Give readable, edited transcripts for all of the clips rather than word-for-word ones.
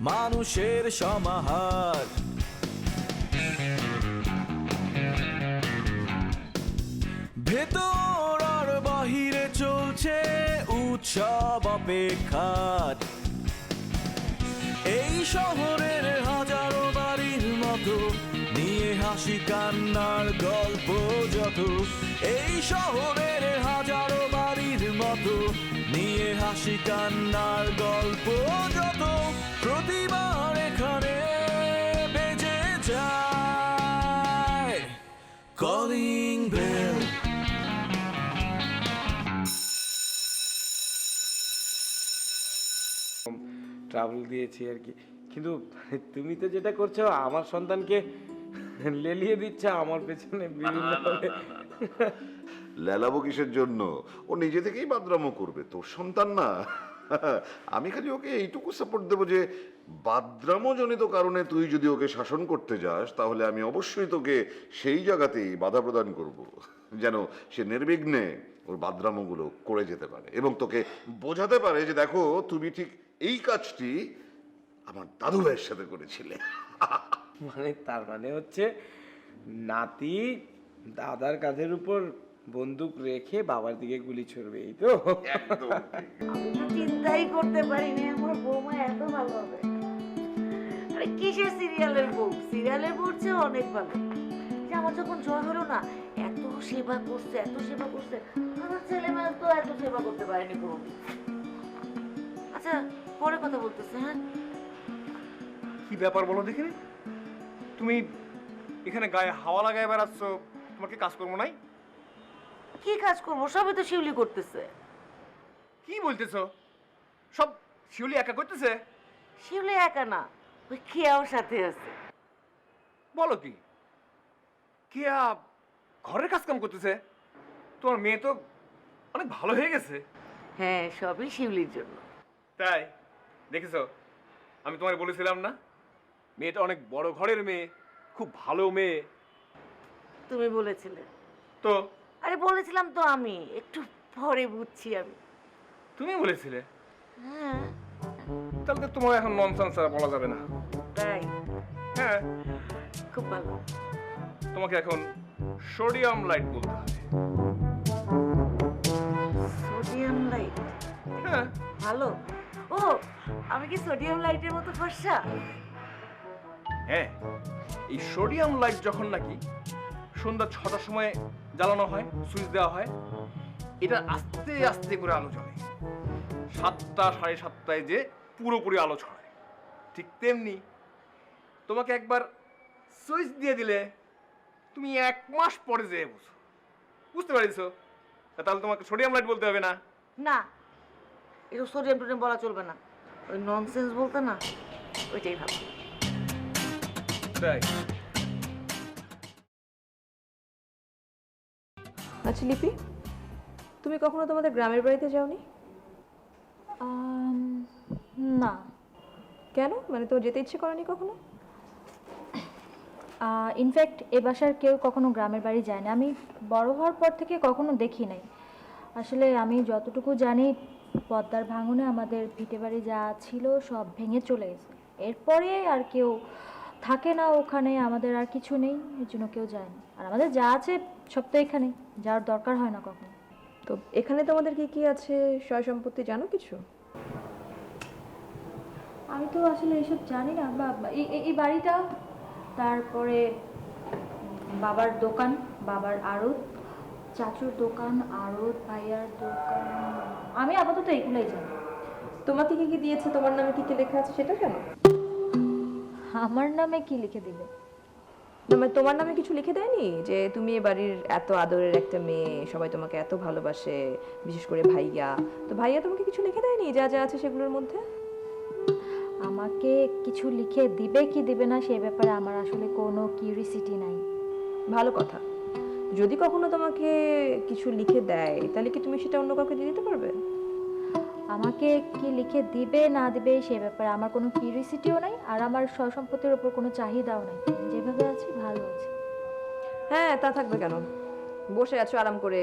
মানুষের সমাহার। ভেতর আর বাহিরে চলছে উৎসব অপেক্ষার। এই শহরের হাজারো বাড়ির মতো নিয়ে হাসি কান্নার গল্প যত। এই শহরের হাজারো বাড়ির মতো নিয়ে হাসি কান্নার গল্প যত। প্রতিবার এখানে বেজে যায় কলিং বেল। ট্রাভেল দিয়েছি আর কি, কিন্তু তুমি তো যেটা করছো আমার সন্তানকে লেলিয়ে দিচ্ছ আমার পেছনে বিভিন্ন লেলাবো কিসের জন্য? ও নিজে থেকেই বাদরামো করবে, তোর সন্তান না। আমি খালি ওকে এইটুকু সাপোর্ট দেবো যে বাদরামো জনিত কারণে তুই যদি ওকে শাসন করতে যাস তাহলে আমি অবশ্যই তোকে সেই জায়গাতেই বাধা প্রদান করব, যেন সে নির্বিঘ্নে ওর বাদরামোগুলো করে যেতে পারে এবং তোকে বোঝাতে পারে যে দেখো তুমি ঠিক এই কাজটি আমার দাদু ভাইয়ের সাথে করেছিলে। মানে তার মানে হচ্ছে নাতি দাদার কাঁধের উপর বন্দুক রেখে বাবার দিকে গুলি ছুড়বে, এই তো? একদম ঠিক। আমি তো চিন্তাই করতে পারিনি আমার বৌমা এত ভালো হবে। আরে কিসের সিরিয়ালের বউ, সিরিয়ালের বউর চেয়ে অনেক ভালো। যে আমার যখন জয় হলো না, এত সেবা করছে, এত সেবা করছে, আমার ছেলে মেয়ে তো এত সেবা করতে পারেনি কোনোদিন। আচ্ছা পরে কথা বলতেছে। হ্যাঁ কি ব্যাপার বলো দেখিনি? তুমি এখানে গায়ে হাওয়া লাগায় বেড়াচ্ছ, তোমাকে কাজ করবো নাই? কি কাজ করবো, সবই তো শিউলি করতেছে। কি বলতেছো? সব শিউলি একা করতেছে? শিউলি একা না, ওই খেয়াও সাথে আছে। বলো কি? কেয়া ঘরের কাজ কাম করতেছে? তোমার মেয়ে তো অনেক ভালো হয়ে গেছে। হ্যাঁ সবই শিউলির জন্য। তাই দেখেছো, আমি তোমায় বলেছিলাম না মেয়েটা অনেক বড় ঘরের মেয়ে, খুব ভালো মেয়ে। তুমি বলেছিলে তো আরে বলেছিলাম তো, আমি একটু পরে বুঝছি আমি। তুমি বলেছিলে? হ্যাঁ তাহলে তো তোমার এখন ননসেন্স আর বলা যাবে না। তাই হ্যাঁ, খুব ভালো। তোমাকে এখন সোডিয়াম লাইট বলতে হবে। Sodium light? হ্যাঁ, ভালো। ও আমি কি সোডিয়াম লাইটের মতো ফর্সা? হ্যাঁ, এই সোডিয়াম লাইট যখন নাকি সন্ধ্যা 6টার সময় জ্বালানো হয়, সুইচ দেওয়া হয়, এটা আস্তে আস্তে করে আলো জ্বলে। 7টা 7:30টায় যে পুরোপুরি আলো ছড়ায়, ঠিক তেমনি তোমাকে একবার সুইচ দিয়ে দিলে তুমি 1 মাস পরে যেয়ে বুঝো। বুঝতে পারিছো? তাহলে তোমাকে সোডিয়াম লাইট বলতে হবে না। না এটা সোডিয়াম টোডিয়াম বলা চলবে না, ওই ননসেন্স বলতে না, ওইটাই ভালো। তাই আচ্ছা লিপি, তুমি কখনো তোমাদের গ্রামের বাড়িতে যাওনি? না। কেন, মানে তো যেতে ইচ্ছে করেনি কখনো? ইনফ্যাক্ট এ বাসার কেউ কখনো গ্রামের বাড়ি যায় না, আমি বড় হওয়ার পর থেকে কখনো দেখি নাই। আসলে আমি যতটুকু জানি পদ্মার ভাঙনে আমাদের ভিটে বাড়ি যা ছিল সব ভেঙে চলে গেছে, এরপরে আর কেউ থাকে না ওখানে, আমাদের আর কিছু নেই, এর জন্য কেউ যায় না। আর আমাদের যা আছে সব তো এখানে, যাওয়ার দরকার হয় না কখনো। তো এখানে তোমাদের কি কি আছে, সয় সম্পত্তি জানো কিছু? আমি তো আসলে এসব জানি না। এই বাড়িটা, তারপরে বাবার দোকান, বাবার আড়ত, চাচুর দোকান, আড়ত, ভাইয়ার দোকান, আমি আপাতত এগুলোই জানি। তোমাকে কি কি দিয়েছে, তোমার নামে কি কি লেখা আছে সেটা জানো? আমার নামে কি লিখে দিবে? মানে তোমার নামে কিছু লিখে দেয়নি যে তুমি এ বাড়ির এত আদরের একটা মেয়ে, সবাই তোমাকে এত ভালোবাসে, বিশেষ করে ভাইয়া? তো ভাইয়া তোমাকে কিছু লিখে দেয়নি যা যা আছে সেগুলোর মধ্যে? আমাকে কিছু লিখে দিবে কি দিবে না সে ব্যাপারে আমার আসলে কোনো কিউরিসিটি নাই। ভালো কথা। যদি কখনো তোমাকে কিছু লিখে দেয় তাহলে কি তুমি সেটা অন্য কাউকে দিয়ে দিতে পারবে? আমাকে কি লিখে দিবে না দিবে সে ব্যাপারে আমার কোনো কিউরিসিটিও নাই, আর আমার সয় সম্পত্তির উপর কোনো চাহিদাও নাই। যেভাবে আছি ভালো আছি। হ্যাঁ তা থাকবে কেন, বসে আছো আরাম করে,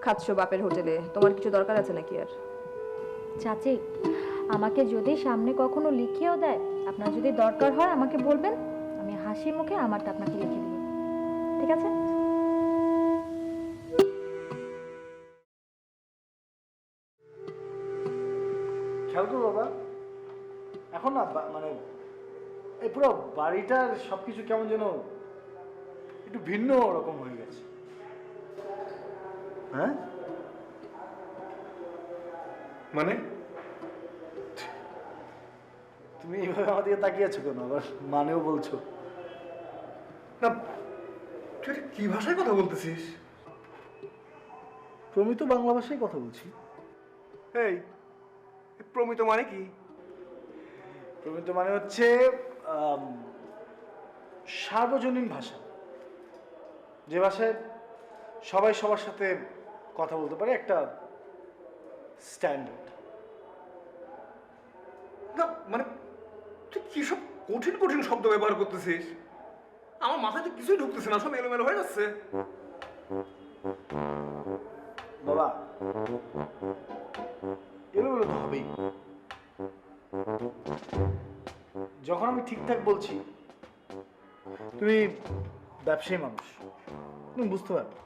খাচ্ছো বাপের হোটেলে, তোমার কিছু দরকার আছে নাকি আর? চাচি আমাকে যদি সামনে কখনো লিখেও দেয়, আপনার যদি দরকার হয় আমাকে বলবেন, আমি হাসি মুখে আমারটা আপনাকে লিখে দিব। ঠিক আছে? খেয়াল করো বাবা, এখন না মানে এই পুরো বাড়িটার সবকিছু কেমন যেন একটু ভিন্ন রকম হয়ে গেছে। হ্যাঁ মানে তুমি এইভাবে আমার দিকে তাকিয়েছো কেন, আবার মানেও বলছো? না, তুই এটা কি ভাষায় কথা বলতেছিস? প্রমিত বাংলা ভাষায় কথা বলছি। এই প্রমিত মানে কি? প্রমিত মানে হচ্ছে সার্বজনীন ভাষা, যে ভাষায় সবাই সবার সাথে কথা বলতে পারে, একটা স্ট্যান্ডার্ড। না মানে তুই কি সব কঠিন কঠিন শব্দ ব্যবহার করতেছিস? আমার মাথায় তো কিছুই ঢুকতেছে না, সব এলোমেলো হয়ে যাচ্ছে। বাবা, এলোমেলো তো হবেই। যখন আমি ঠিকঠাক বলছি, তুমি ব্যবসায়ী মানুষ, তুমি বুঝতে পারবে।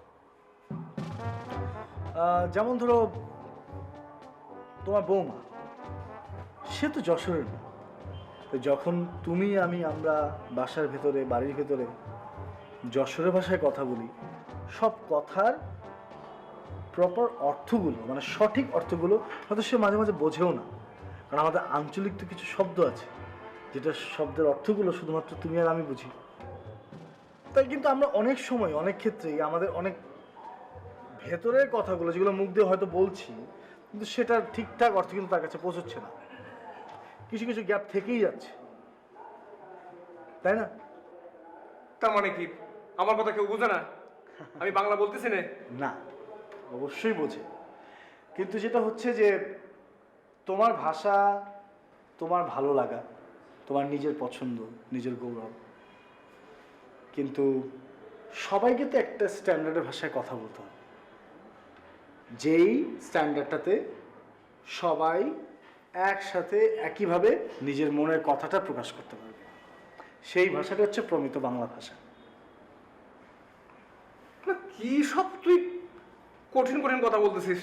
যেমন ধরো তোমার বৌমা, সে তো যশোরের না। তো যখন তুমি আমরা বাসার ভেতরে, বাড়ির ভেতরে যশোরের ভাষায় কথা বলি, সব কথার প্রপার অর্থগুলো, মানে সঠিক অর্থগুলো হয়তো সে মাঝে মাঝে বোঝেও না। কারণ আমাদের আঞ্চলিক তো কিছু শব্দ আছে, যেটা শব্দের অর্থগুলো শুধুমাত্র তুমি আর আমি বুঝি। তাই কিন্তু আমরা অনেক সময়, অনেক ক্ষেত্রেই আমাদের অনেক ভেতরের কথাগুলো, যেগুলো মুখ দিয়ে হয়তো বলছি, কিন্তু সেটার ঠিকঠাক অর্থ কিন্তু তার কাছে পৌঁছচ্ছে না। কিছু কিছু গ্যাপ থেকেই যাচ্ছে, তাই না? তার মানে কি আমার কথা কেউ বোঝে না? আমি বাংলা বলতেছি না? না, অবশ্যই বোঝে। কিন্তু যেটা হচ্ছে যে তোমার ভাষা, তোমার ভালো লাগা, তোমার নিজের পছন্দ, নিজের গৌরব, কিন্তু সবাইকে তো একটা স্ট্যান্ডার্ডের ভাষায় কথা বলতে হবে, যেই স্ট্যান্ডার্ডটাতে সবাই একসাথে একইভাবে নিজের মনের কথাটা প্রকাশ করতে পারবে। সেই ভাষাটা হচ্ছে প্রমিত বাংলা ভাষা। না, কি সব তুই কঠিন কঠিন কথা বলতেছিস?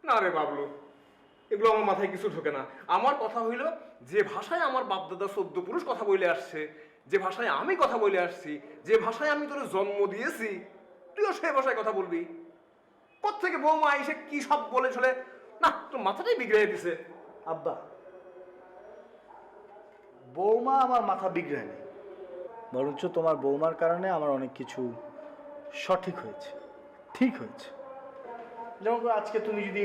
না রে বাবলু, এগুলো আমার মাথায় কিছু ঢোকে না। আমার কথা হইল, যে ভাষায় আমার বাপদাদা 14 পুরুষ কথা বলে আসছে, যে ভাষায় আমি কথা বলে আসছি, যে ভাষায় আমি তোর জন্ম দিয়েছি, তুইও সেই ভাষায় কথা বলবি। কোত্থেকে বৌমা এসে কি সব বলে চলে? না, তোর মাথাটাই বিগড়ে দিছে। আব্বা, বৌমা আমার মাথা বিগড়ায় নেই, বরঞ্চ তোমার বৌমার কারণে আমার অনেক কিছু সঠিক হয়েছে, ঠিক হয়েছে। যেমন আজকে তুমি যদি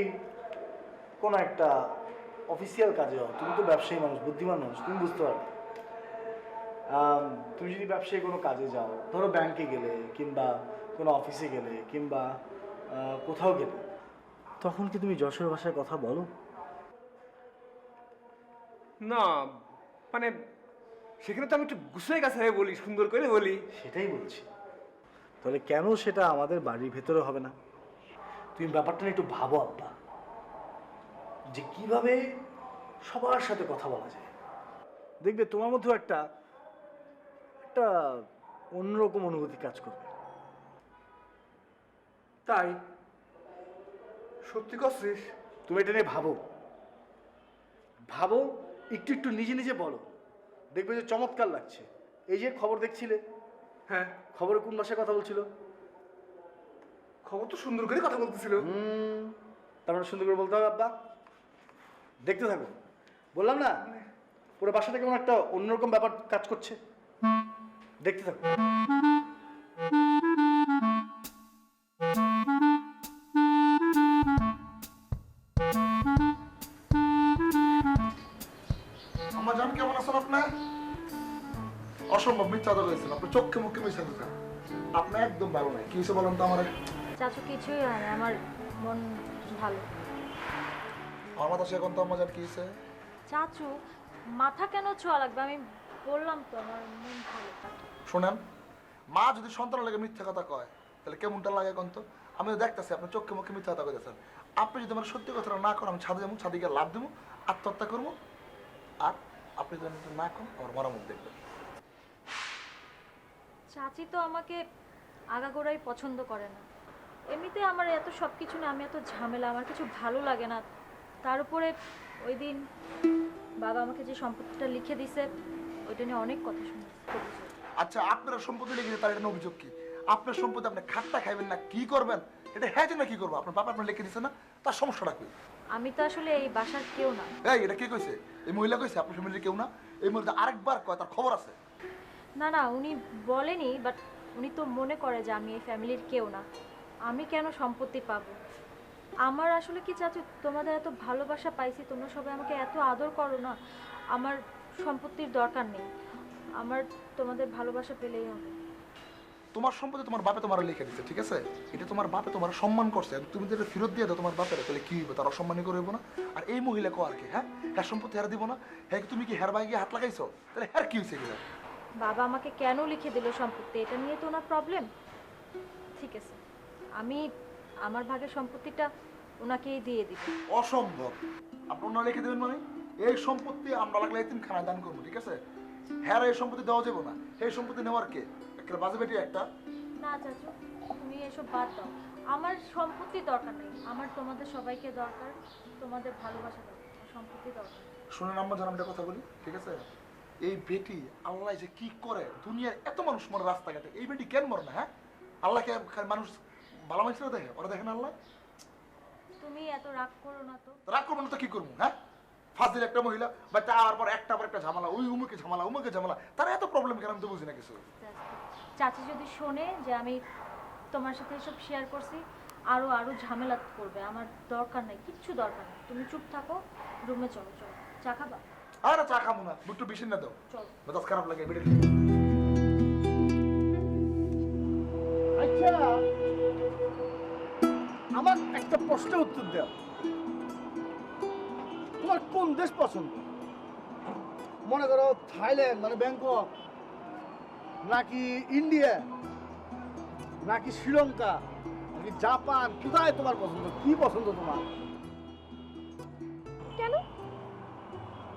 কোনো একটা অফিসিয়াল কাজে যাও, তুমি তো ব্যবসায়ী মানুষ, বুদ্ধিমান মানুষ, তুমি বুঝতে পারবে। তুমি যদি ব্যবসায়ী কোনো কাজে যাও, ধরো ব্যাংকে গেলে, কিংবা কোনো অফিসে গেলে, কিংবা কোথাও গেলে, তখন কি তুমি যশোর ভাষায় কথা বলো? না মানে সেখানে তো আমি একটু গুছিয়ে গেছে বলি, সুন্দর করে বলি। সেটাই বলছি। তাহলে কেন সেটা আমাদের বাড়ির ভেতরে হবে না? তুমি ব্যাপারটা নিয়ে একটু ভাবো আব্বা, যে কিভাবে সবার সাথে কথা বলা যায়। দেখবে তোমার মধ্যেও একটা একটা অন্যরকম অনুভূতি কাজ করবে। তাই সত্যি করছিস? তুমি এটা নিয়ে ভাবো, ভাবো, একটু একটু নিজে নিজে বলো, দেখবে যে চমৎকার লাগছে। এই যে খবর দেখছিলে, হ্যাঁ, খবরে কোন ভাষায় কথা বলছিল? খবর তো সুন্দর করে কথা বলতেছিল। তার মানে সুন্দর করে বলতে হবে আব্বা। দেখতে থাকো, বললাম না, পুরো বাসাটা কেমন একটা অন্যরকম ব্যাপার কাজ করছে, দেখতে থাকো। আমার জান কেমন আছেন আপনি? অসম্ভব মিথ্যা কথা কইছেন, আপনি চোখে মুখে মিশে দিতেন। আপনি একদম ভালো নাই। কি হয়েছে বলেন তো আমার? চাচু কিছুই হয় না, আমার মন ভালো। আমার মাথা সে এখন তো আমার জান কি হয়েছে? চাচু, মাথা কেন ছোঁয়া লাগবে? আমি বললাম তো আমার মন ভালো। শোনেন, মা যদি সন্তানের লাগে মিথ্যা কথা কয়, তাহলে কেমনটা লাগে এখন তো? আমি তো দেখতেছি আপনি চোখে মুখে মিথ্যা কথা কইতেছেন। আপনি যদি আমার সত্যি কথাটা না করেন, আমি ছাদে যাবো, ছাদে গিয়ে লাভ দেবো, আত্মহত্যা করবো, আর আপনি যদি না করেন আমার মরা মুখ দেখবেন। চাচি তো আমাকে আগাগোড়াই পছন্দ করে না। এমনিতে আমার এত সব কিছু না, আমি এত ঝামেলা, আমার কিছু ভালো লাগে না। তার উপরে ওই দিন বাবা আমাকে যে সম্পত্তিটা লিখে দিছে ওইটা নিয়ে অনেক কথা শুনেছি। আচ্ছা, আপনার সম্পত্তি লিখে তার এটা অভিযোগ কি? আপনার সম্পত্তি আপনি খাট্টা খাইবেন না কি করবেন এটা হ্যাঁ না কি করবো? আপনার বাবা আপনার লিখে দিছে না, তার সমস্যাটা কি? আমি তো আসলে এই বাসার কেউ না। এই এটা কে কইছে? এই মহিলা কইছে আপনার ফ্যামিলির কেউ না? এই মহিলা আরেকবার কয়, তার খবর আছে? না না, উনি বলেনি, বাট উনি তো মনে করে যে আমি এই ফ্যামিলির কেউ না। আমি কেন সম্পত্তি পাবো? আমার আসলে কি চাচু, তোমাদের এত ভালোবাসা পাইছি, তোমরা সবাই আমাকে এত আদর করো না, আমার সম্পত্তির দরকার নেই। আমার তোমাদের ভালোবাসা পেলেই হবে। তোমার সম্পত্তি তোমার বাপে তোমার লিখে দিচ্ছে, ঠিক আছে? এটা তোমার বাপে তোমার সম্মান করছে, তুমি যদি ফেরত দিয়ে দাও তোমার বাপের, তাহলে কি হইবে? তার অসম্মানই করবো না? আর এই মহিলা কো আর কি, হ্যাঁ হ্যাঁ সম্পত্তি হার দিব না? হ্যাঁ তুমি কি হের বাইকে হাত লাগাইছো? তাহলে হ্যাঁ কি হয়েছে? কিনা বাবা আমাকে কেন লিখে দিল সম্পত্তি, এটা নিয়ে তো ওনার প্রবলেম। ঠিক আছে, আমি আমার ভাগের সম্পত্তিটা ওনাকেই দিয়ে দিব। অসম্ভব। আপনি ওনারা লিখে দেবেন মানে? এই সম্পত্তি আমরা লাগলে এতিমখানায় দান করবো, ঠিক আছে? হ্যাঁ এই সম্পত্তি দেওয়া যাবে না। এই সম্পত্তি নেওয়ার কে? একটা বাজে বেটি একটা। না চাচু, তুমি এসব বাদ দাও। আমার সম্পত্তি দরকার নেই, আমার তোমাদের সবাইকে দরকার, তোমাদের ভালোবাসা দরকার, সম্পত্তি দরকার। শুনেন আম্মা জান, আমরা কথা বলি, ঠিক আছে? এই বেটি আল্লাহ যে কি করে, দুনিয়ার এত মানুষ মরে রাস্তাঘাটে, এই বেটি কেন মরে না? হ্যাঁ আল্লাহকে মানুষ ভালো মানুষরা দেখে, ওরা দেখে না আল্লাহ? তুমি এত রাগ করো না তো। রাগ করবো না তো কি করবো? হ্যাঁ ফাঁসিল একটা মহিলা বা তার পর একটা ঝামেলা, ওই উমুকে ঝামেলা, তার এত প্রবলেম কেন আমি তো বুঝি না কিছু। চাচি যদি শোনে যে আমি তোমার সাথে এসব শেয়ার করছি, আরো আরো ঝামেলা করবে। আমার দরকার নেই, কিচ্ছু দরকার নেই। তুমি চুপ থাকো, রুমে চলো। চলো, চা খাবা? আর চা খাবো না, একটু বেশি না দাও, চলো। মেজাজ খারাপ লাগে বেড়ে। আচ্ছা, আমার একটা প্রশ্নের উত্তর দাও। তোমার কোন দেশ পছন্দ? মনে করো থাইল্যান্ড মানে ব্যাংকক, নাকি ইন্ডিয়া, নাকি শ্রীলঙ্কা, নাকি জাপান? কোথায় তোমার পছন্দ? কি পছন্দ তোমার? কেন?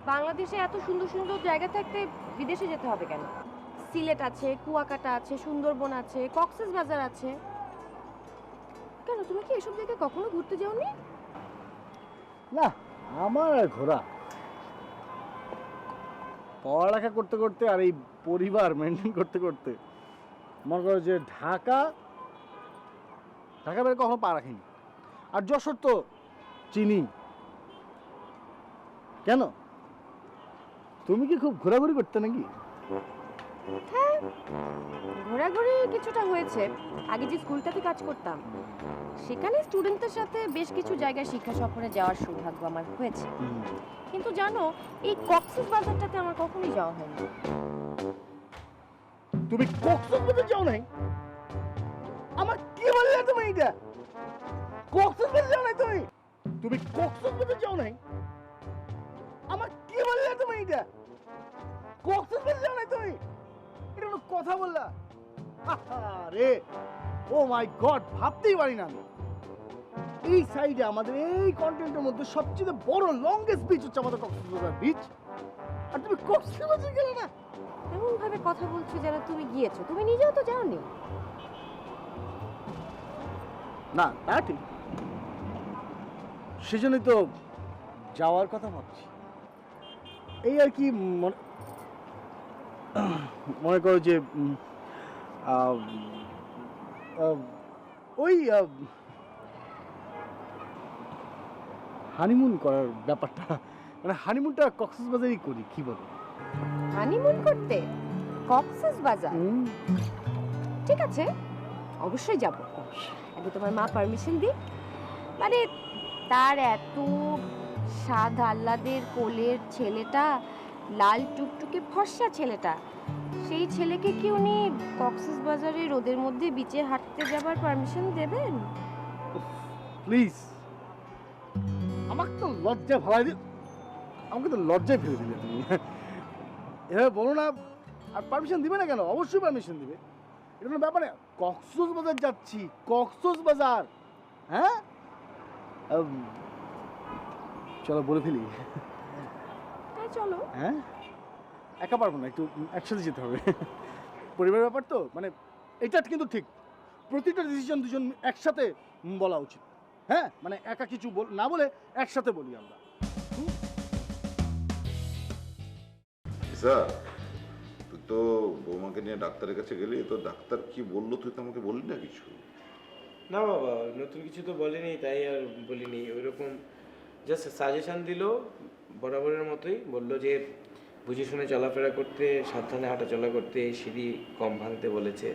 বাংলাদেশে এত সুন্দর সুন্দর জায়গা থাকতে বিদেশে যেতে হবে কেন? সিলেট আছে, কুয়াকাটা আছে, সুন্দরবন আছে, কক্সবাজার আছে। কেন, তুমি কি এসব জায়গায় কখনো ঘুরতে যাওনি? না, আমার আর ঘোরা, পড়ালেখা করতে করতে আর এই পরিবার মেনটেন করতে করতে মনে করো যে ঢাকা বাইরে কখনো পা রাখিনি। আর যশোর তো চিনি। কেন, তুমি কি খুব ঘোরাঘুরি করতে নাকি? হ্যাঁ, ঘোরাঘুরি কিছুটা হয়েছে। আগে যে স্কুলটাতে কাজ করতাম সেখানে স্টুডেন্টদের সাথে বেশ কিছু জায়গায় শিক্ষা সফরে যাওয়ার সৌভাগ্য আমার হয়েছে। কিন্তু জানো, এই কক্সবাজারটাতে আমার কখনোই যাওয়া হয়নি। তুমি কক্সবাজার যাও নাই? আমার কি বললে তুমি? এটা কক্সবাজার যাও নাই তুমি? তুমি কক্সবাজার যাও নাই? আমার কি বললে তুমি? এটা কক্সবাজার যাও নাই তুমি? এটা কোনো কথা বললা? আরে ও মাই গড, ভাবতেই পারি না আমি। এই সাইডে আমাদের এই কন্টিনেন্টের মধ্যে সবচেয়ে বড় লংগেস্ট বিচ হচ্ছে আমাদের কক্সবাজার বিচ, আর তুমি কক্সবাজার গেলে না? এমন ভাবে কথা বলছো যেন তুমি গিয়েছো, তুমি নিজেও তো যাওনি। না, তা ঠিক, সেজন্যই তো যাওয়ার কথা ভাবছি। এই আর কি, মনে করো যে ওই হানিমুন করার ব্যাপারটা, মানে হানিমুনটা কক্সবাজারই করি, কি বলো? হানিমুন করতে কক্সবাজার? ঠিক আছে, অবশ্যই যাব। আগে তোমার মা পারমিশন দিই। মানে তার এত স্বাদ আহ্লাদের কোলের ছেলেটা, লাল টুকটুকে ফর্সা ছেলেটা, সেই ছেলেকে কি উনি কক্সবাজারে রোদের মধ্যে বিচে হাঁটতে যাবার পারমিশন দেবেন? প্লিজ, আমাকে তো লজ্জা ভালাই দি, আমাকে তো লজ্জায় ফেলে দিলে তুমি। এভাবে বলো না। আর পারমিশন দিবে না কেন? অবশ্যই পারমিশন দিবে, এটা কোনো ব্যাপারে। কক্সবাজার যাচ্ছি, কক্সবাজার। হ্যাঁ চলো বলে ফেলি। হ্যাঁ চলো। হ্যাঁ, একা পারবো না, একটু একসাথে যেতে হবে। পরিবারের ব্যাপার তো, মানে এটা কিন্তু ঠিক, প্রতিটা ডিসিশন দুজন একসাথে বলা উচিত। হ্যাঁ, মানে একা কিছু না বলে একসাথে বলি আমরা। স্যার, তুই তো বৌমাকে নিয়ে ডাক্তারের কাছে গেলি, তো ডাক্তার কি বললো তুই তো আমাকে বললি না কিছু। না বাবা, নতুন কিছু তো বলেনি, তাই আর বলিনি। ওইরকম জাস্ট সাজেশন দিল বরাবরের মতোই। বলল যে বুঝে শুনে চলাফেরা করতে, সাবধানে হাঁটাচলা করতে, সিঁড়ি কম ভাঙতে বলেছে।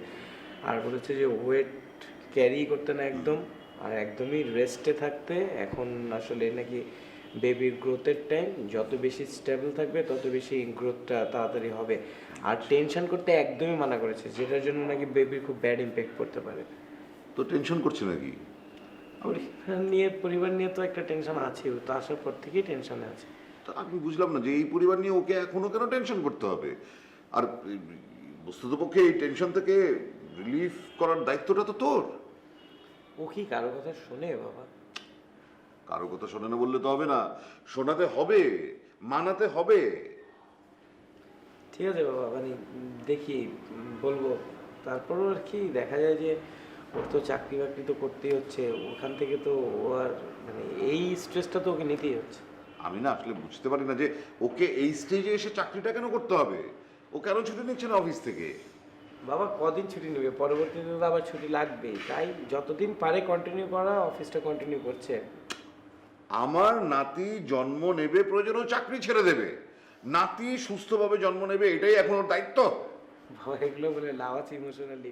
আর বলেছে যে ওয়েট ক্যারি করতে না একদম, আর একদমই রেস্টে থাকতে। এখন আসলে নাকি বেবির গ্রোথের টাইম, যত বেশি স্টেবল থাকবে তত বেশি গ্রোথটা তাড়াতাড়ি হবে। আর টেনশন করতে একদমই মানা করেছে, যেটার জন্য নাকি বেবির খুব ব্যাড ইম্প্যাক্ট পড়তে পারে। তো টেনশন করছে নাকি? পরিবার নিয়ে তো একটা টেনশন আছে, ও তো আসার পর থেকেই টেনশনে আছে। তা আমি বুঝলাম না যে এই পরিবার নিয়ে ওকে এখনো কেন টেনশন করতে হবে। আর বস্তুতপক্ষে এই টেনশন থেকে রিলিফ করার দায়িত্বটা তো তোর। ও কি কারো কথা শোনে বাবা? কারো কথা শোনে না বললে তো হবে না, শোনাতে হবে, মানাতে হবে। ঠিক আছে বাবা, মানে দেখি, বলবো। তারপরও আর কি দেখা যায় যে ওর তো চাকরি বাকরি তো করতেই হচ্ছে, ওখান থেকে তো ও আর মানে এই স্ট্রেসটা তো ওকে নিতেই হচ্ছে। আমি না আসলে বুঝতে পারি না যে ওকে এই স্টেজে এসে চাকরিটা কেন করতে হবে। ও কেন ছুটি নিচ্ছে না অফিস থেকে? বাবা কদিন ছুটি নেবে, পরবর্তীতে তো আবার ছুটি লাগবেই, তাই যতদিন পারে কন্টিনিউ করা, অফিসটা কন্টিনিউ করছে। আমার নাতি জন্ম নেবে, প্রয়োজন ও চাকরি ছেড়ে দেবে। নাতি সুস্থভাবে জন্ম নেবে, এটাই এখন ওর দায়িত্ব। বাবা এগুলো বলে লাভ আছে ইমোশনালি।